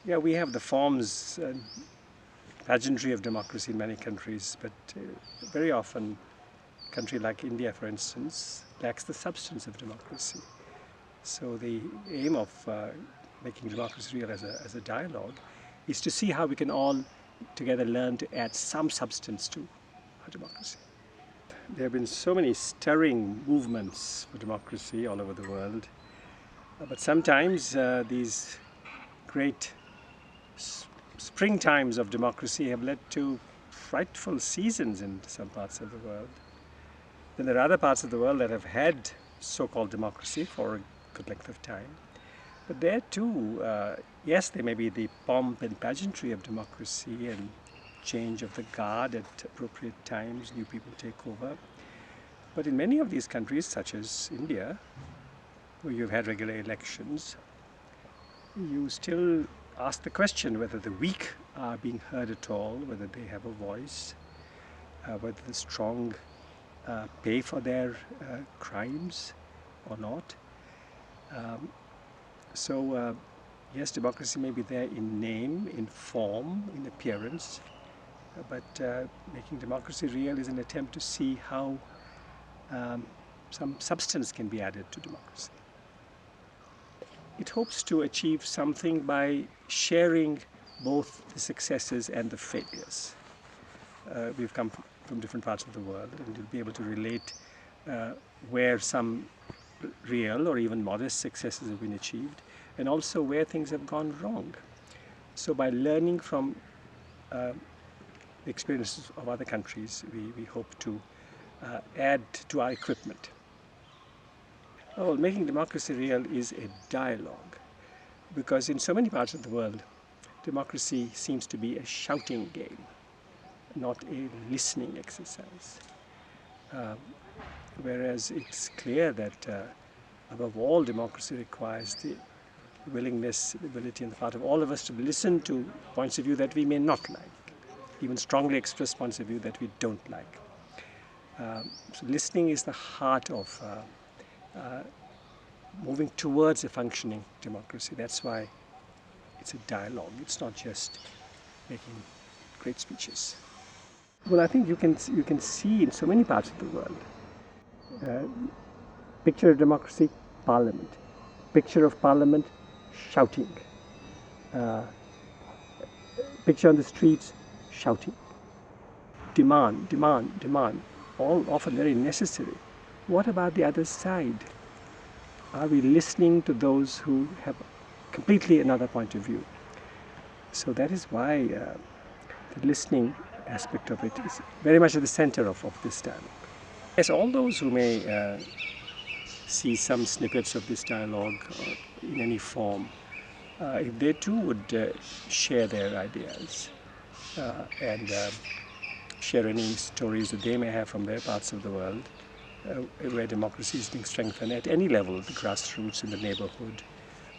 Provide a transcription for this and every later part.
Yeah, we have the forms and pageantry of democracy in many countries, but very often a country like India, for instance, lacks the substance of democracy. So the aim of making democracy real as a dialogue is to see how we can all together learn to add some substance to our democracy. There have been so many stirring movements for democracy all over the world, but sometimes these great spring times of democracy have led to frightful seasons in some parts of the world. Then there are other parts of the world that have had so-called democracy for a good length of time. But there too, yes, there may be the pomp and pageantry of democracy and change of the guard at appropriate times, new people take over. But in many of these countries, such as India, where you've had regular elections, you still ask the question whether the weak are being heard at all, whether they have a voice, whether the strong pay for their crimes or not. Yes, democracy may be there in name, in form, in appearance, but making democracy real is an attempt to see how some substance can be added to democracy. It hopes to achieve something by sharing both the successes and the failures. We've come from different parts of the world, and you'll be able to relate where some real or even modest successes have been achieved, and also where things have gone wrong. So by learning from the experiences of other countries, we hope to add to our equipment. Well, making democracy real is a dialogue, because in so many parts of the world, democracy seems to be a shouting game, not a listening exercise. Whereas it's clear that above all, democracy requires the willingness, the ability on the part of all of us to listen to points of view that we may not like, even strongly expressed points of view that we don't like. So listening is the heart of moving towards a functioning democracy. That's why it's a dialogue. It's not just making great speeches. Well, I think you can see in so many parts of the world. Picture of democracy, parliament. Picture of parliament, shouting. Picture on the streets, shouting. Demand, demand, demand. All often very necessary. What about the other side? Are we listening to those who have completely another point of view? So that is why the listening aspect of it is very much at the center of this dialogue. Yes, all those who may see some snippets of this dialogue in any form, if they too would share their ideas and share any stories that they may have from their parts of the world, where democracy is being strengthened at any level, the grassroots, in the neighborhood,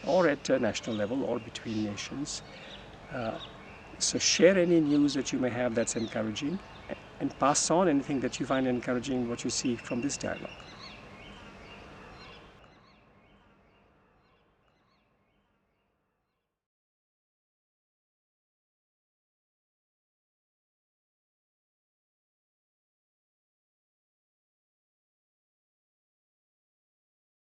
or at a national level, or between nations. So share any news that you may have that's encouraging, and pass on anything that you find encouraging, what you see from this dialogue.